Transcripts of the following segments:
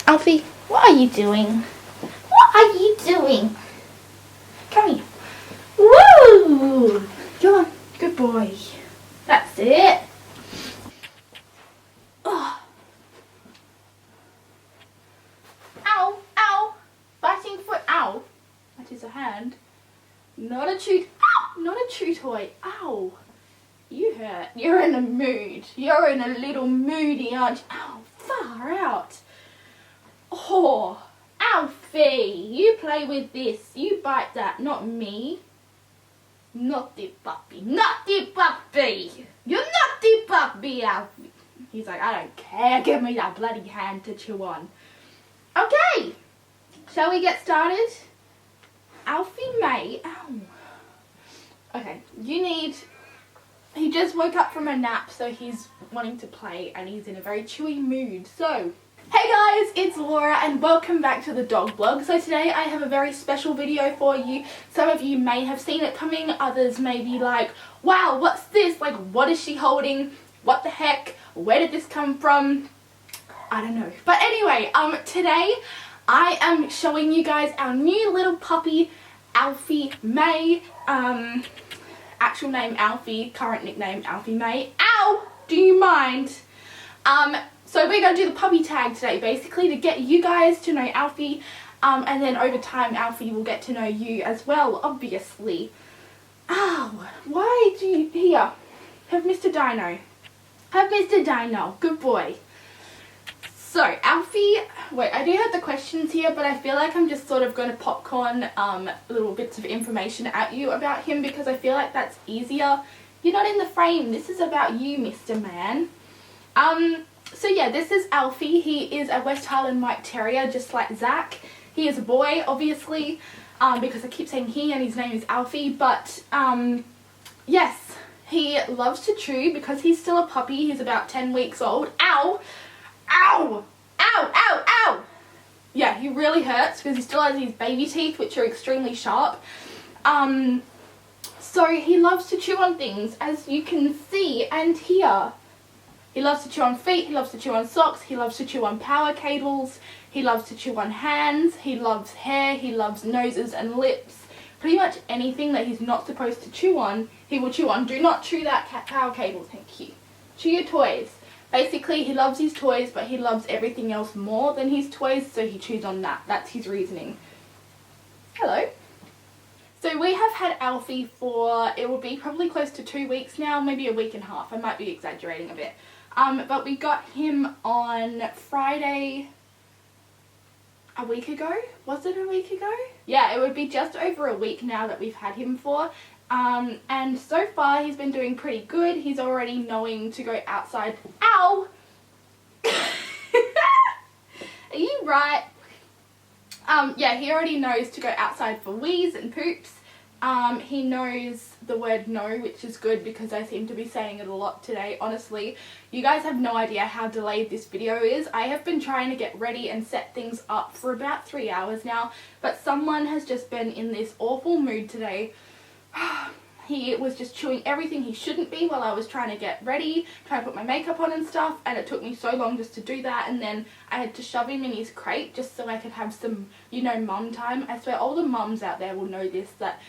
Alfie, what are you doing? What are you doing? Come here. Woo! Come on, good boy. That's it. Oh. Ow, ow. Biting foot, ow. That is a hand. Not a chew, ow! Not a chew toy. Ow. You hurt. You're in a mood. You're in a little moody, aren't you? Ow, far out. Oh, Alfie, you play with this. You bite that, not me. Naughty puppy. Naughty puppy. You naughty puppy, Alfie. He's like, I don't care. Give me that bloody hand to chew on. Okay. Shall we get started? Alfie May. Ow. Okay, he just woke up from a nap, so he's wanting to play and he's in a very chewy mood. So, hey guys, it's Laura and welcome back to the dog blog. So today I have a very special video for you. Some of you may have seen it coming, others may be like, wow, what's this? Like, what is she holding? What the heck? Where did this come from? I don't know. But anyway, today I am showing you guys our new little puppy, Alfie May. Actual name Alfie, current nickname Alfie May. Ow! Do you mind? So we're going to do the puppy tag today, basically to get you guys to know Alfie, and then over time Alfie will get to know you as well, obviously. Ow! Why do you... Here, have Mr. Dino. Have Mr. Dino. Good boy. So, Alfie, wait, I do have the questions here, but I feel like I'm just sort of going to popcorn little bits of information at you about him because I feel like that's easier. You're not in the frame. This is about you, Mr. Man. So yeah, this is Alfie. He is a West Highland White Terrier, just like Zac. He is a boy, obviously, because I keep saying he and his name is Alfie, but yes, he loves to chew because he's still a puppy. He's about 10 weeks old. Ow! Ow! Ow! Ow! Ow! Yeah, he really hurts because he still has his baby teeth, which are extremely sharp. So he loves to chew on things, as you can see and hear. He loves to chew on feet, he loves to chew on socks, he loves to chew on power cables, he loves to chew on hands, he loves hair, he loves noses and lips. Pretty much anything that he's not supposed to chew on, he will chew on. Do not chew that power cable, thank you. Chew your toys. Basically, he loves his toys, but he loves everything else more than his toys, so he chews on that. That's his reasoning. Hello. So we have had Alfie for, it will be probably close to 2 weeks now, maybe a week and a half. I might be exaggerating a bit. But we got him on Friday a week ago. Was it a week ago? Yeah, it would be just over a week now that we've had him for. And so far he's been doing pretty good. He's already knowing to go outside. Ow! Are you right? Yeah, he already knows to go outside for wheeze and poops. He knows the word no, which is good because I seem to be saying it a lot today. Honestly, you guys have no idea how delayed this video is. I have been trying to get ready and set things up for about 3 hours now, but someone has just been in this awful mood today. He was just chewing everything he shouldn't be while I was trying to get ready, trying to put my makeup on and stuff, and it took me so long just to do that, and then I had to shove him in his crate just so I could have some, you know, mum time. I swear all the mums out there will know this, that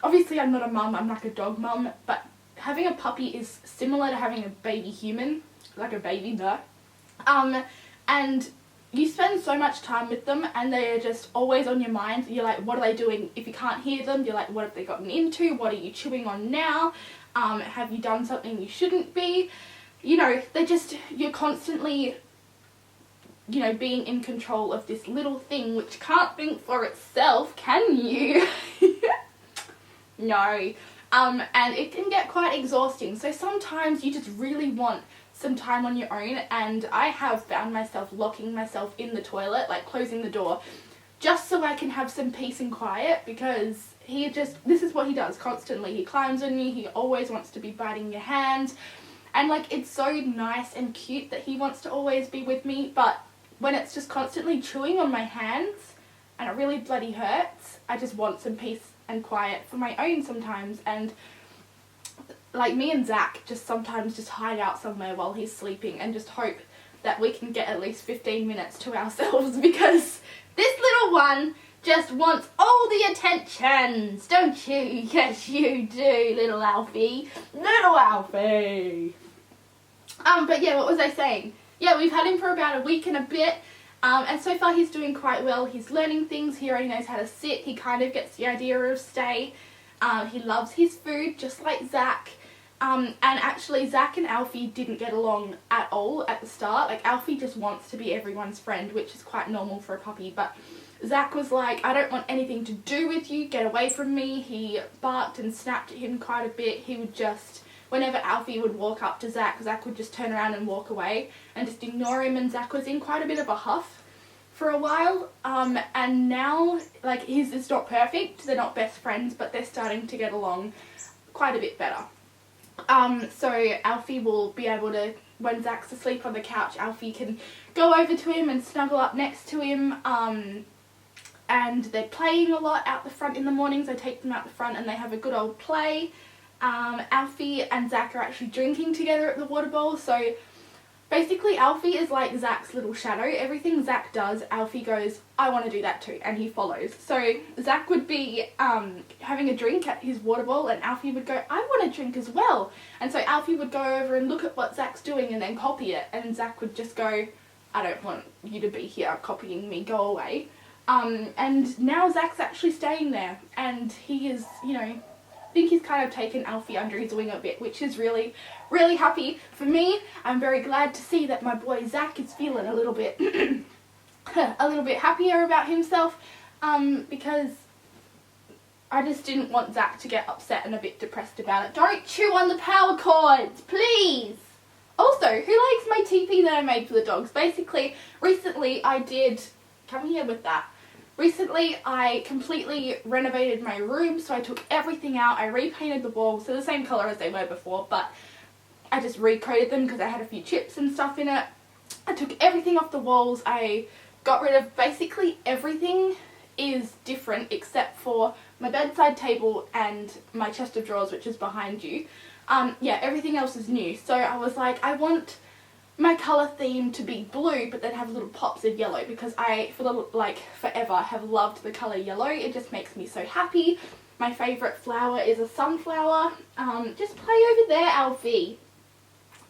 obviously I'm not a mum, I'm like a dog mum, but having a puppy is similar to having a baby human, like a baby though, and you spend so much time with them and they're just always on your mind. You're like, what are they doing? If you can't hear them, you're like, what have they gotten into? What are you chewing on now? Have you done something you shouldn't be? You know, you're constantly, you know, being in control of this little thing which can't think for itself, can you? No. And it can get quite exhausting. So sometimes you just really want some time on your own, and I have found myself locking myself in the toilet, like closing the door, just so I can have some peace and quiet, because this is what he does constantly. He climbs on you, he always wants to be biting your hand, and like, it's so nice and cute that he wants to always be with me, but when it's just constantly chewing on my hands, and it really bloody hurts, I just want some peace and quiet for my own sometimes. And like, me and Zac just sometimes just hide out somewhere while he's sleeping and just hope that we can get at least 15 minutes to ourselves, because this little one just wants all the attentions, don't you? Yes, you do, little Alfie. Little Alfie. But yeah, what was I saying? Yeah, we've had him for about a week and a bit, and so far he's doing quite well. He's learning things. He already knows how to sit. He kind of gets the idea of stay. He loves his food, just like Zac. And actually, Zac and Alfie didn't get along at all at the start. Like, Alfie just wants to be everyone's friend, which is quite normal for a puppy, but Zac was like, I don't want anything to do with you, get away from me. He barked and snapped at him quite a bit. He would just, whenever Alfie would walk up to Zac, Zac would just turn around and walk away and just ignore him, and Zac was in quite a bit of a huff for a while, and now, like, it's not perfect, they're not best friends, but they're starting to get along quite a bit better. So Alfie will be able to, when Zac's asleep on the couch, Alfie can go over to him and snuggle up next to him, and they're playing a lot out the front in the mornings. I take them out the front and they have a good old play. Alfie and Zac are actually drinking together at the water bowl, so basically Alfie is like Zac's little shadow. Everything Zac does, Alfie goes, I want to do that too, and he follows. So Zac would be having a drink at his water bowl, and Alfie would go, I want to drink as well. And so Alfie would go over and look at what Zac's doing and then copy it, and Zac would just go, I don't want you to be here copying me, go away. And now Zac's actually staying there, and he is, you know, I think he's kind of taken Alfie under his wing a bit, which is really, really happy for me. I'm very glad to see that my boy Zac is feeling a little bit a little bit happier about himself, because I just didn't want Zac to get upset and a bit depressed about it. Don't chew on the power cords, please! Also, who likes my teepee that I made for the dogs? Basically, recently I did, come here with that. Recently, I completely renovated my room, so I took everything out. I repainted the walls, so the same colour as they were before, but I just recoated them because I had a few chips and stuff in it. I took everything off the walls. I got rid of basically everything is different except for my bedside table and my chest of drawers, which is behind you. Yeah, everything else is new. So I was like, I want my colour theme to be blue, but then have little pops of yellow, because I, forever have loved the colour yellow. It just makes me so happy. My favourite flower is a sunflower. Just play over there, Alfie.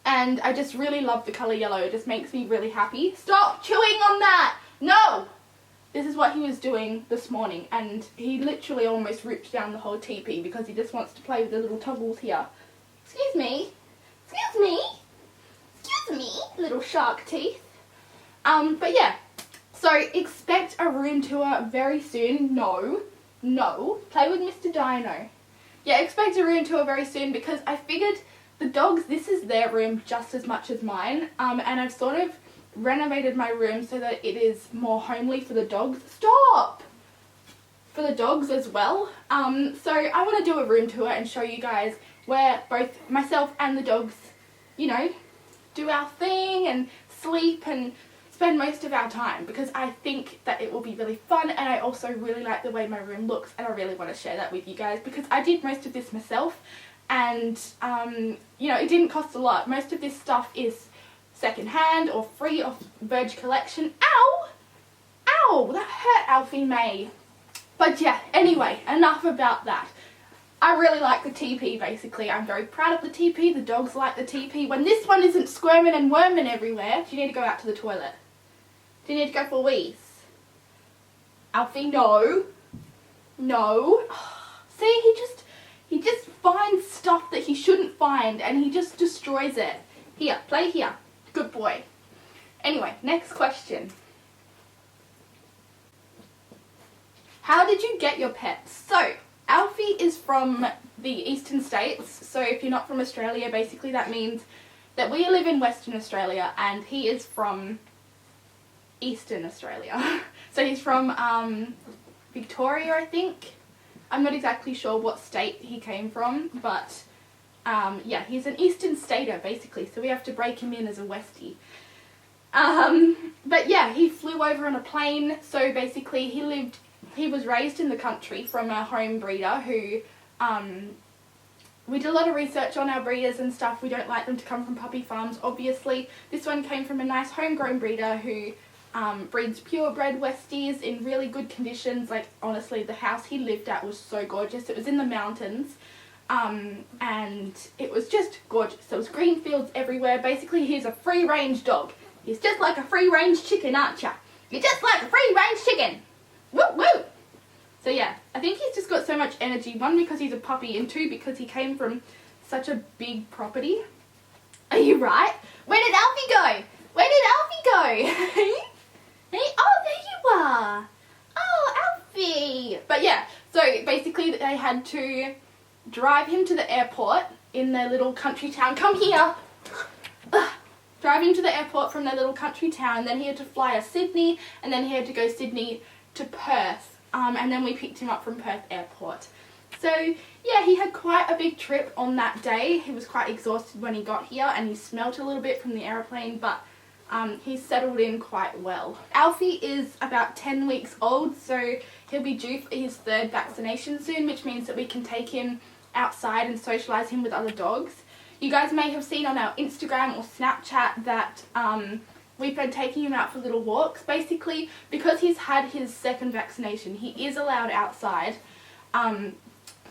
And I just really love the colour yellow. It just makes me really happy. Stop chewing on that! No! This is what he was doing this morning, and he literally almost ripped down the whole teepee because he just wants to play with the little toggles here. Excuse me. Excuse me. Excuse me, little shark teeth. But yeah, so expect a room tour very soon. No, play with Mr. Dino. Yeah, expect a room tour very soon, because I figured the dogs, this is their room just as much as mine, and I've sort of renovated my room so that it is more homely for the dogs. Stop! For the dogs as well. So I want to do a room tour and show you guys where both myself and the dogs, you know, do our thing and sleep and spend most of our time, because I think that it will be really fun, and I also really like the way my room looks, and I really want to share that with you guys, because I did most of this myself, and you know, it didn't cost a lot. Most of this stuff is secondhand or free off Verge collection. Ow! Ow! That hurt, Alfie May. But yeah, anyway, enough about that. I really like the teepee, basically. I'm very proud of the teepee. The dogs like the teepee. When this one isn't squirming and worming everywhere, do you need to go out to the toilet? Do you need to go for wheeze? Alfie, no. No. See, he just finds stuff that he shouldn't find, and he just destroys it. Here, play here. Good boy. Anyway, next question. How did you get your pets? So, Alfie is from the eastern states, so if you're not from Australia, basically that means that we live in Western Australia, and he is from Eastern Australia. So he's from Victoria, I think. I'm not exactly sure what state he came from, but yeah, he's an Eastern Stater basically, so we have to break him in as a Westie. But yeah, he flew over on a plane, so basically he was raised in the country from a home breeder who we did a lot of research on our breeders and stuff. We don't like them to come from puppy farms, obviously. This one came from a nice homegrown breeder who breeds purebred Westies in really good conditions. Like, honestly, the house he lived at was so gorgeous. It was in the mountains, and it was just gorgeous. There was green fields everywhere. Basically, he's a free-range dog. He's just like a free-range chicken, aren't ya? You're just like a free-range chicken. Woo woo! So yeah, I think he's just got so much energy. One, because he's a puppy, and two, because he came from such a big property. Are you right? Where did Alfie go? Where did Alfie go? Hey? Oh, there you are. Oh, Alfie. But yeah, so basically they had to drive him to the airport in their little country town. Come here. Drive him to the airport from their little country town. Then he had to fly to Sydney, and then he had to go Sydney to Perth. And then we picked him up from Perth Airport. So yeah, he had quite a big trip on that day. He was quite exhausted when he got here, and he smelt a little bit from the aeroplane, but he settled in quite well. Alfie is about 10 weeks old, so he'll be due for his 3rd vaccination soon, which means that we can take him outside and socialise him with other dogs. You guys may have seen on our Instagram or Snapchat that we've been taking him out for little walks. Basically, because he's had his 2nd vaccination, he is allowed outside,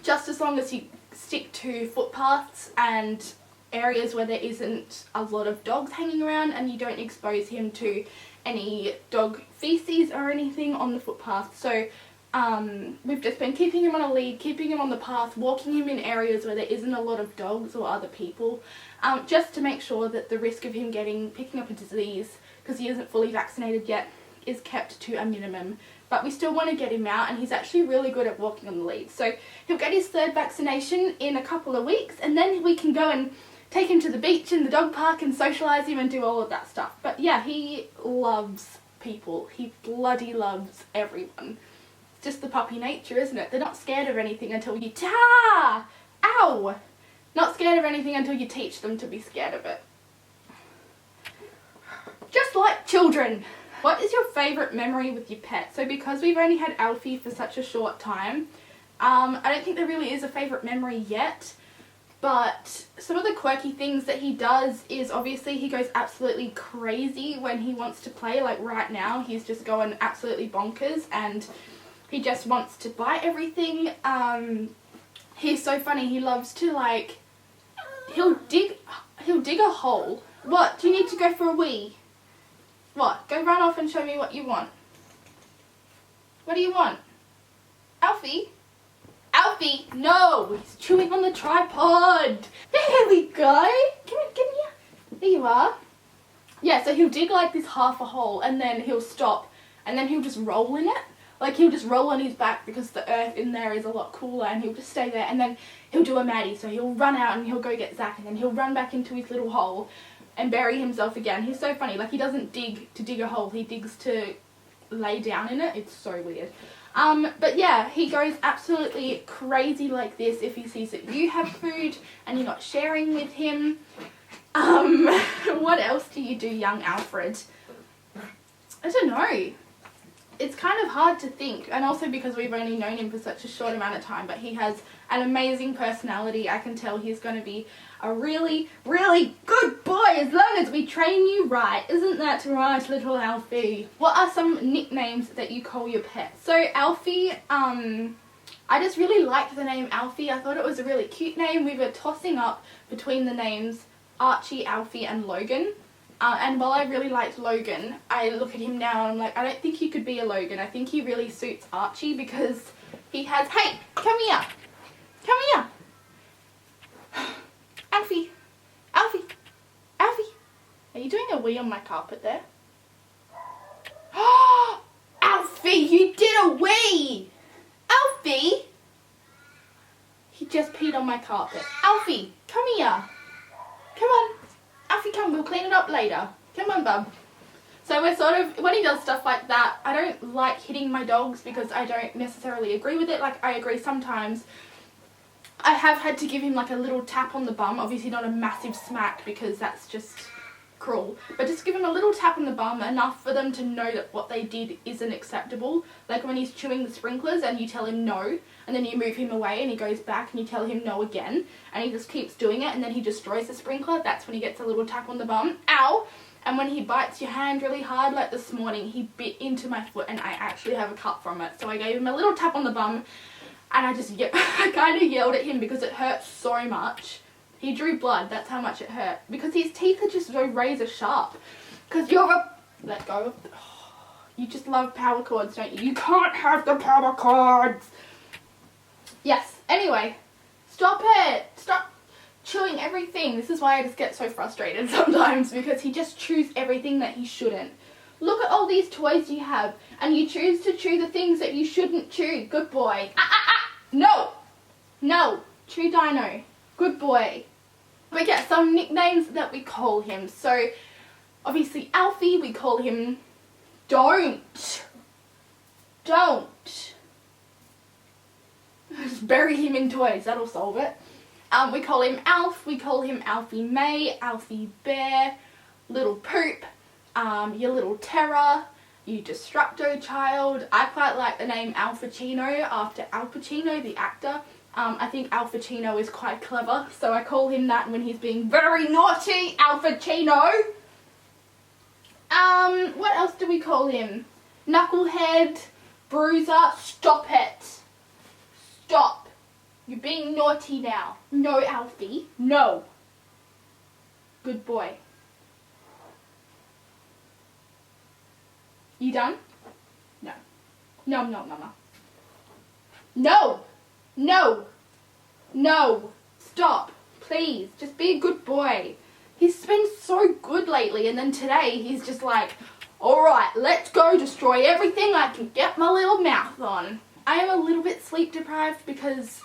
just as long as you stick to footpaths and areas where there isn't a lot of dogs hanging around, and you don't expose him to any dog feces or anything on the footpath. So we've just been keeping him on a lead, keeping him on the path, walking him in areas where there isn't a lot of dogs or other people, just to make sure that the risk of him picking up a disease, because he isn't fully vaccinated yet, is kept to a minimum. But we still want to get him out, and he's actually really good at walking on the lead. So he'll get his 3rd vaccination in a couple of weeks, and then we can go and take him to the beach and the dog park and socialise him and do all of that stuff. But yeah, he loves people. He bloody loves everyone. It's just the puppy nature, isn't it? They're not scared of anything until you Ow! Not scared of anything until you teach them to be scared of it. Just like children. What is your favourite memory with your pet? So because we've only had Alfie for such a short time, I don't think there really is a favourite memory yet. But some of the quirky things that he does is, obviously, he goes absolutely crazy when he wants to play. Like right now, he's just going absolutely bonkers, and he just wants to bite everything. He's so funny. He loves to, like, he'll dig a hole. What? Do you need to go for a wee? What? Go run off and show me what you want. What do you want? Alfie? Alfie, no! He's chewing on the tripod. There we go. Come here. There you are. Yeah, so he'll dig like this half a hole, and then he'll stop, and then he'll just roll in it. Like, he'll just roll on his back because the earth in there is a lot cooler, and he'll just stay there, and then he'll do a Maddie. So he'll run out and he'll go get Zac, and then he'll run back into his little hole and bury himself again. He's so funny. Like, he doesn't dig to dig a hole. He digs to lay down in it. It's so weird. But yeah, he goes absolutely crazy like this if he sees that you have food and you're not sharing with him. What else do you do, young Alfred? I don't know. It's kind of hard to think, and also because we've only known him for such a short amount of time, but he has an amazing personality. I can tell he's going to be a really, really good boy as long as we train you right. Isn't that right, little Alfie? What are some nicknames that you call your pet? So Alfie, I just really liked the name Alfie. I thought it was a really cute name. We were tossing up between the names Archie, Alfie and Logan. And while I really liked Logan, I look at him now and I'm like, I don't think he could be a Logan. I think he really suits Archie because he has... Hey, come here. Come here. Alfie. Alfie. Alfie. Are you doing a wee on my carpet there? Alfie, you did a wee. Alfie. He just peed on my carpet. Alfie, come here. Come on. Alfie, come, we'll clean it up later. Come on, bub. So we're sort of, when he does stuff like that, I don't like hitting my dogs because I don't necessarily agree with it. Like, I agree sometimes. I have had to give him like a little tap on the bum. Obviously not a massive smack because that's just cruel, but just give him a little tap on the bum, enough for them to know that what they did isn't acceptable. Like when he's chewing the sprinklers and you tell him no, and then you move him away and he goes back and you tell him no again, and he just keeps doing it, and then he destroys the sprinkler. That's when he gets a little tap on the bum. Ow! And when he bites your hand really hard, like this morning, he bit into my foot and I actually have a cut from it. So I gave him a little tap on the bum, and I kind of yelled at him because it hurt so much. He drew blood, that's how much it hurt. Because his teeth are just so razor sharp. Because you're a... Let go of... You just love power cords, don't you? You can't have the power cords! Yes, anyway. Stop it! Stop chewing everything. This is why I just get so frustrated sometimes, because he just chews everything that he shouldn't. Look at all these toys you have, and you choose to chew the things that you shouldn't chew. Good boy. No! No! Chew Dino. Good boy. But yeah, some nicknames that we call him. So, obviously Alfie, we call him Don't. Don't. Just bury him in toys, that'll solve it. We call him Alf, we call him Alfie May, Alfie Bear, Little Poop, your little terror, you Destructo child. I quite like the name Al Pacino after Al Pacino, the actor. I think Al Pacino is quite clever, so I call him that when he's being very naughty, Al Pacino. What else do we call him? Knucklehead, Bruiser. Stop it. Stop. You're being naughty now. No, Alfie. No. Good boy. You done? No. No, Mama. No. No. No. Stop. Please. Just be a good boy. He's been so good lately, and then today he's just like, alright, let's go destroy everything I can get my little mouth on. I am a little bit sleep deprived because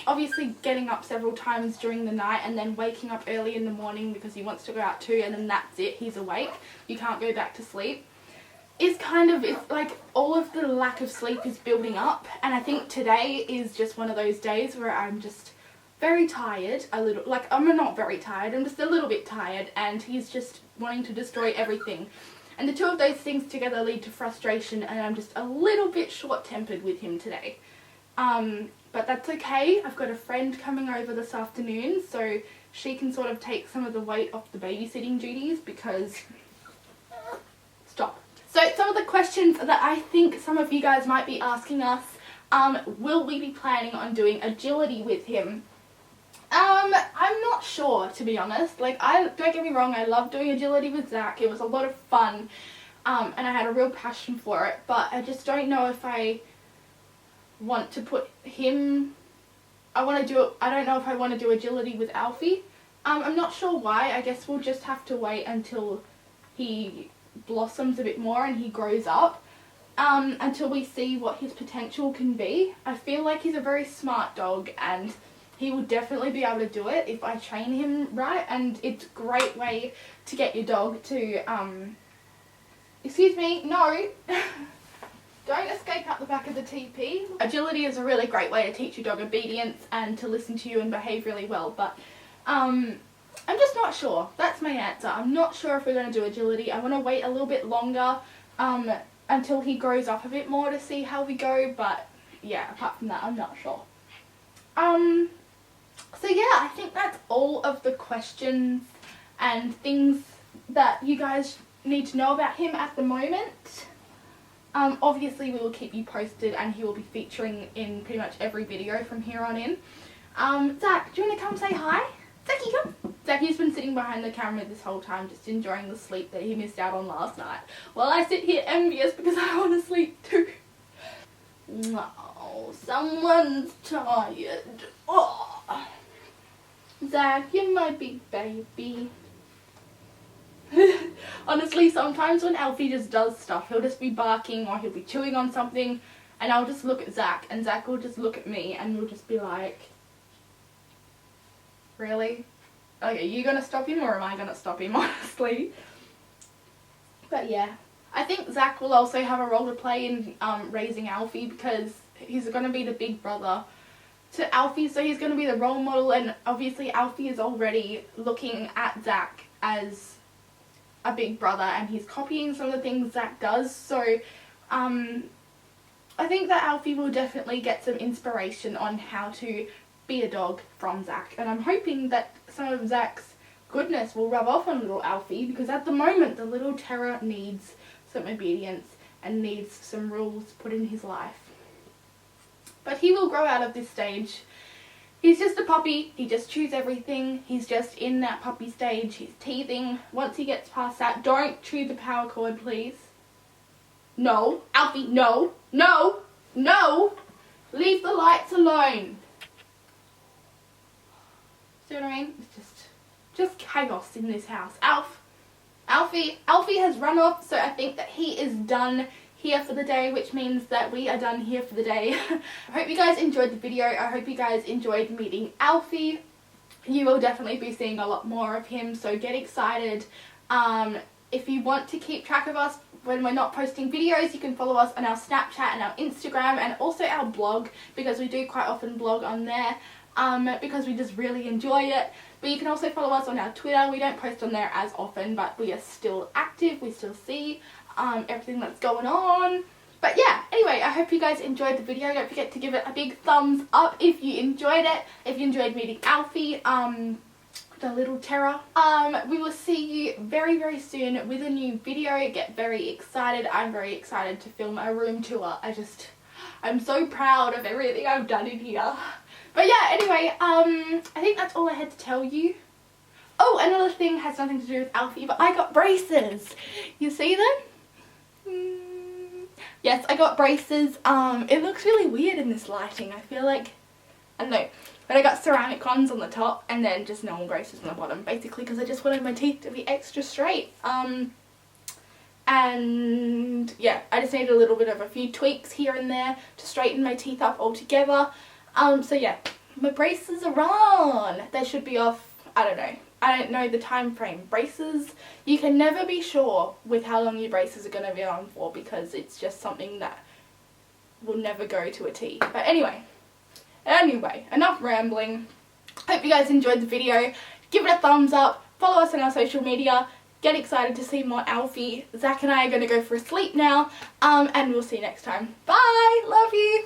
obviously getting up several times during the night and then waking up early in the morning because he wants to go out too, and then that's it, he's awake, you can't go back to sleep, is kind of, it's like all of the lack of sleep is building up, and I think today is just one of those days where I'm just very tired, I'm not very tired, I'm just a little bit tired, and he's just wanting to destroy everything. And the two of those things together lead to frustration, and I'm just a little bit short-tempered with him today. But that's okay. I've got a friend coming over this afternoon, so she can sort of take some of the weight off the babysitting duties because... Stop. So some of the questions that I think some of you guys might be asking us, will we be planning on doing agility with him? I'm not sure, to be honest. Like, don't get me wrong, I love doing agility with Zac. It was a lot of fun, and I had a real passion for it, but I just don't know if I want to put him... I don't know if I want to do agility with Alfie. I'm not sure why. I guess we'll just have to wait until he blossoms a bit more and he grows up, until we see what his potential can be. I feel like he's a very smart dog, and he will definitely be able to do it if I train him right, and it's a great way to get your dog to, excuse me, no, don't escape out the back of the TP. Agility is a really great way to teach your dog obedience and to listen to you and behave really well, but I'm just not sure. That's my answer. I'm not sure if we're going to do agility. I want to wait a little bit longer until he grows up a bit more to see how we go, but yeah, apart from that, I'm not sure. So yeah, I think that's all of the questions and things that you guys need to know about him at the moment. Obviously we will keep you posted, and he will be featuring in pretty much every video from here on in. Zac, do you want to come say hi? Zachy, come. Zachy's been sitting behind the camera this whole time, just enjoying the sleep that he missed out on last night, while I sit here envious because I want to sleep too. Oh, someone's tired. Oh. Zac, you're my big baby. Honestly, sometimes when Alfie just does stuff, he'll just be barking or he'll be chewing on something, and I'll just look at Zac, and Zac will just look at me and we'll just be like, really? Like, are you gonna stop him or am I gonna stop him, honestly? But yeah, I think Zac will also have a role to play in raising Alfie, because he's gonna be the big brother to Alfie, so he's going to be the role model, and obviously Alfie is already looking at Zac as a big brother and he's copying some of the things Zac does. So I think that Alfie will definitely get some inspiration on how to be a dog from Zac, and I'm hoping that some of Zac's goodness will rub off on little Alfie, because at the moment the little terror needs some obedience and needs some rules put in his life. But he will grow out of this stage. He's just a puppy, he just chews everything, he's just in that puppy stage, he's teething. Once he gets past that, don't chew the power cord, please. No, Alfie, no, no, no, leave the lights alone. See what I mean? It's just chaos in this house. Alfie has run off, so I think that he is done here for the day, which means that we are done here for the day. I hope you guys enjoyed the video. I hope you guys enjoyed meeting Alfie. You will definitely be seeing a lot more of him, so get excited. If you want to keep track of us when we're not posting videos, you can follow us on our Snapchat and our Instagram, and also our blog, because we do quite often blog on there, because we just really enjoy it. But you can also follow us on our Twitter. We don't post on there as often, but we are still active. We still see everything that's going on. But yeah, anyway, I hope you guys enjoyed the video. Don't forget to give it a big thumbs up if you enjoyed it. If you enjoyed meeting Alfie, the little terror. We will see you very, very soon with a new video. Get very excited. I'm very excited to film a room tour. I'm so proud of everything I've done in here. But yeah, anyway, I think that's all I had to tell you. Oh, another thing has nothing to do with Alfie, but I got braces. You see them? Yes, I got braces. It looks really weird in this lighting. I feel like, I don't know, but I got ceramic ones on the top and then just normal braces on the bottom, basically because I just wanted my teeth to be extra straight. And yeah, I just needed a little bit of a few tweaks here and there to straighten my teeth up altogether. So yeah, my braces are on. They should be off, I don't know the time frame. Braces, you can never be sure with how long your braces are going to be on for, because it's just something that will never go to a T. But anyway, enough rambling. Hope you guys enjoyed the video. Give it a thumbs up, follow us on our social media, get excited to see more Alfie. Zac and I are going to go for a sleep now, and we'll see you next time. Bye, love you.